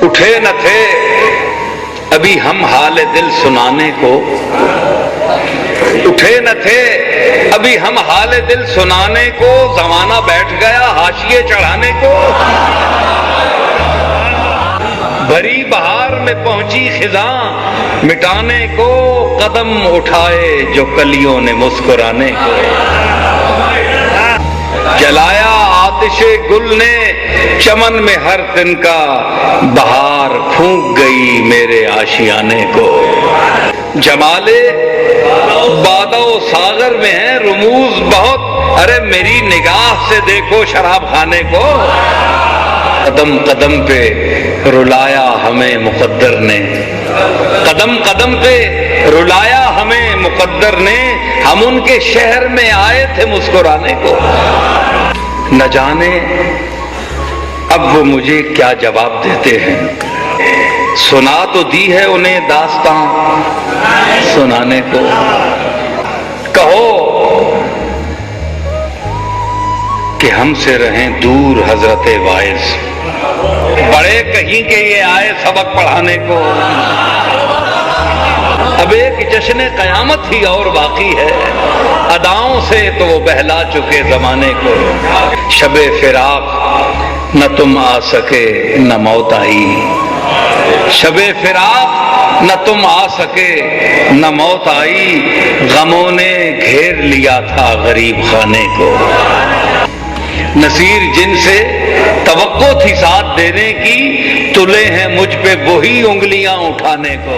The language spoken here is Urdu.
اٹھے نہ تھے ابھی ہم حال دل سنانے کو، اٹھے نہ تھے ابھی ہم حال دل سنانے کو، زمانہ بیٹھ گیا حاشیے چڑھانے کو۔ بھری بہار میں پہنچی خزاں مٹانے کو، قدم اٹھائے جو کلیوں نے مسکرانے کو۔ جلایا آتش گل نے چمن میں ہر دن کا، بہار پھونک گئی میرے آشیانے کو۔ جمال بادہ و ساغر میں ہیں رموز بہت، ارے میری نگاہ سے دیکھو شراب خانے کو۔ قدم قدم پہ رلایا ہمیں مقدر نے، قدم قدم پہ رلایا ہمیں مقدر نے، ہم ان کے شہر میں آئے تھے مسکرانے کو۔ نہ جانے اب وہ مجھے کیا جواب دیتے ہیں، سنا تو دی ہے انہیں داستاں سنانے کو۔ کہو کہ ہم سے رہیں دور حضرت واعظ، بڑے کہیں کہ یہ آئے سبق پڑھانے کو۔ اب ایک جشن قیامت ہی اور باقی ہے، اداؤں سے تو وہ بہلا چکے زمانے کو۔ شب فراق نہ تم آ سکے نہ موت آئی، شب فراق نہ تم آ سکے نہ موت آئی، غموں نے گھیر لیا تھا غریب خانے کو۔ نصیر جن سے توقع تھی ساتھ دینے کی، تلے ہیں مجھ پہ وہی انگلیاں اٹھانے کو۔